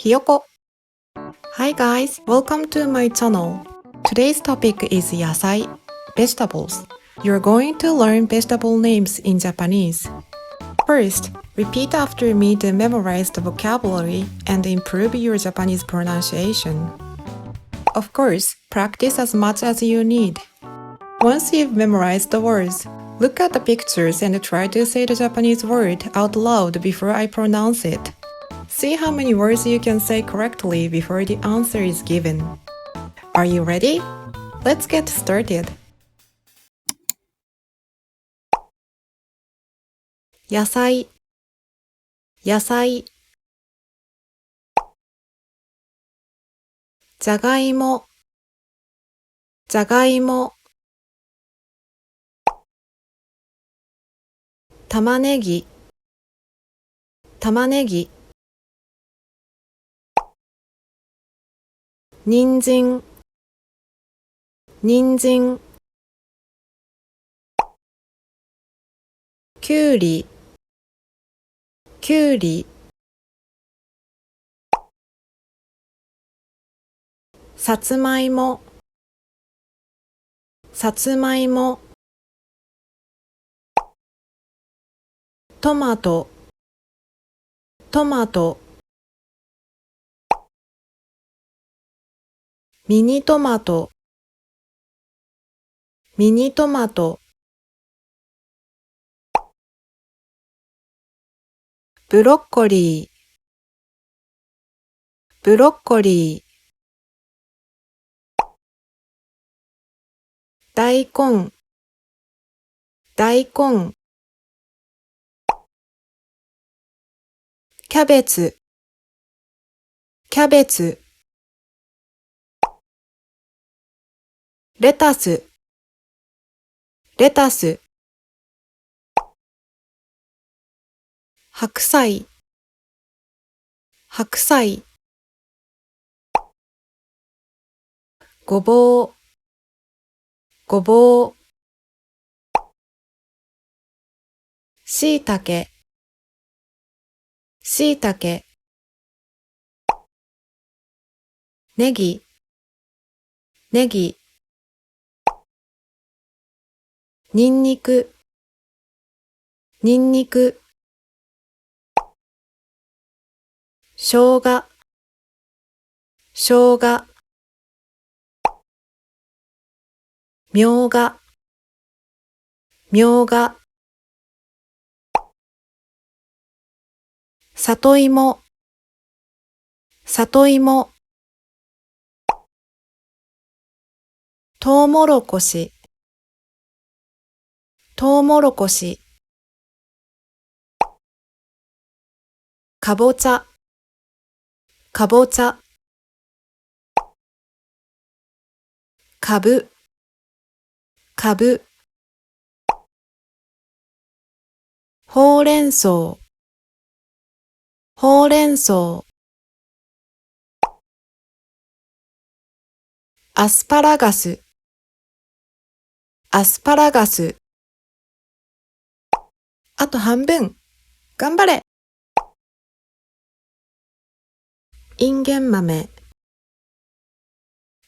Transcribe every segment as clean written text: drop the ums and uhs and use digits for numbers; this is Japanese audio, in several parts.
ひよこ。Hi guys, welcome to my channel. Today's topic is 野菜 vegetables. You're going to learn vegetable names in Japanese. First, repeat after me to memorize the vocabulary and improve your Japanese pronunciation. Of course, practice as much as you need. Once you've memorized the words, look at the pictures and try to say the Japanese word out loud before I pronounce it. See how many words you can say correctly before the answer is given. Are you ready? Let's get started. 野菜野菜じゃがいもじゃがいも玉ねぎ玉ねぎ人参人参きゅうりきゅうりさつまいもさつまいもトマトトマトミニトマトミニトマトブロッコリーブロッコリー大根大根キャベツキャベツレタスレタス白菜白菜ごぼうごぼうしいたけしいたけネギネギニンニクニンニク生姜生姜みょうがみょうが里芋里芋トウモロコシトウモロコシかぼちゃかぼちゃかぶかぶほうれん草ほうれん草アスパラガスアスパラガスあと半分頑張れインゲン豆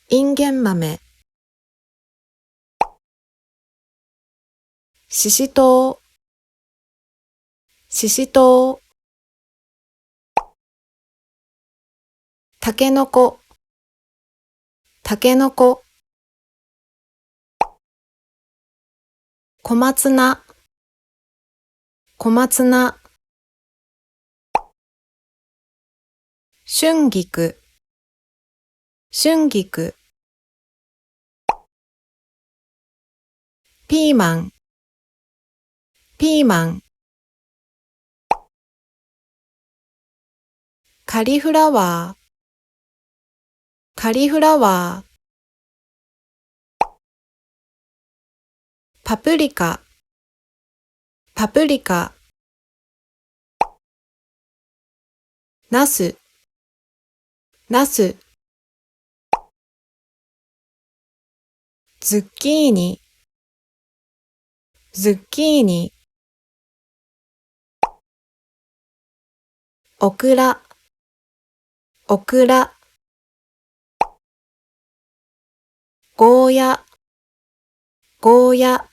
インゲン豆ししとうししとうたけのこたけのこ小松菜小松菜春菊春菊ピーマンピーマンカリフラワーカリフラワーパプリカパプリカナスナスズッキーニズッキーニオクラオクラ、ゴーヤ、ゴーヤ、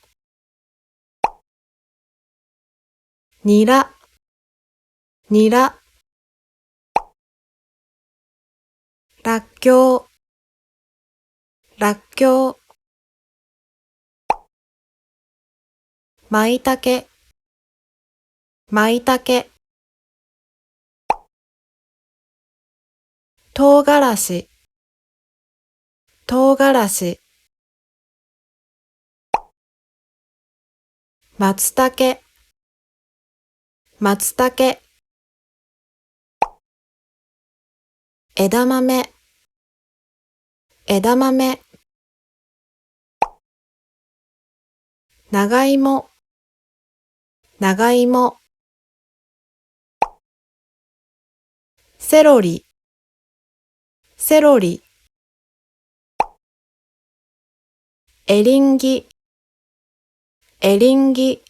ニラ、ニラ、らっきょう、らっきょう、まいたけ、まいたけ、とうがらし、とうがらし、松茸、松茸、枝豆、枝豆、長芋、長芋、セロリ、セロリ、エリンギ、エリンギ、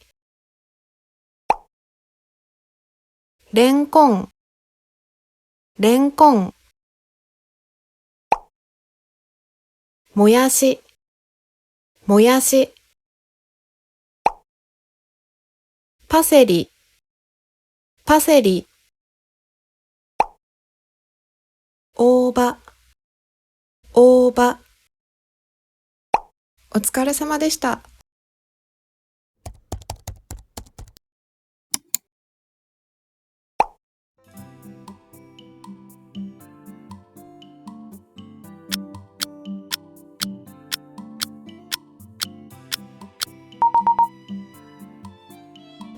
レンコン、レンコン、もやし、もやし、パセリ、パセリ、大葉、大葉。お疲れ様でした。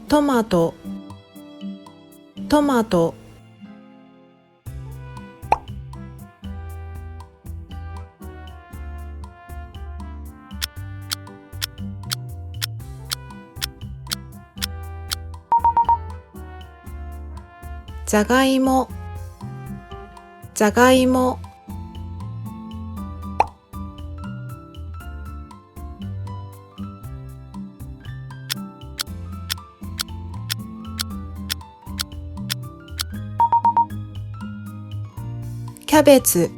トマト、トマト、じゃがいも、じゃがいも、キャベツ、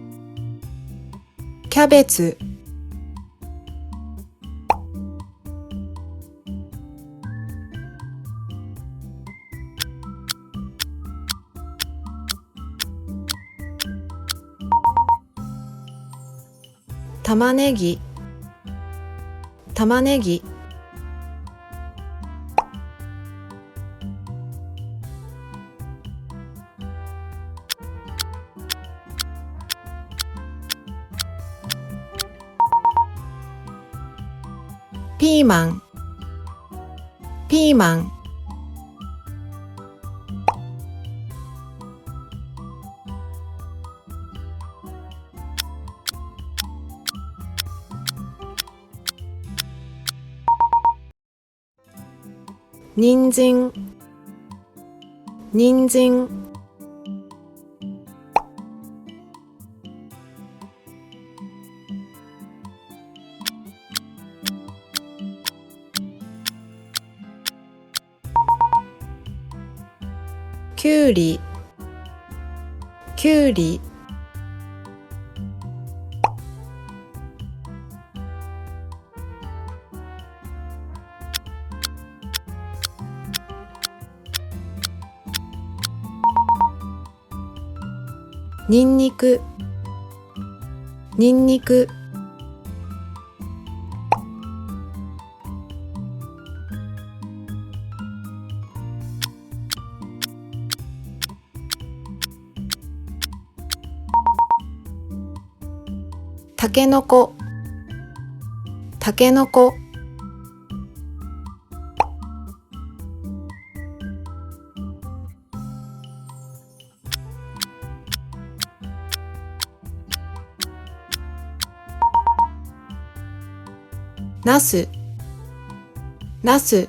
キャベツ、玉ねぎ、玉ねぎ、ピーマン、ピーマン、人参、人参、きゅうり、きゅうり、にんにく、にんにく、たけのこ、たけのこ、なす、なす、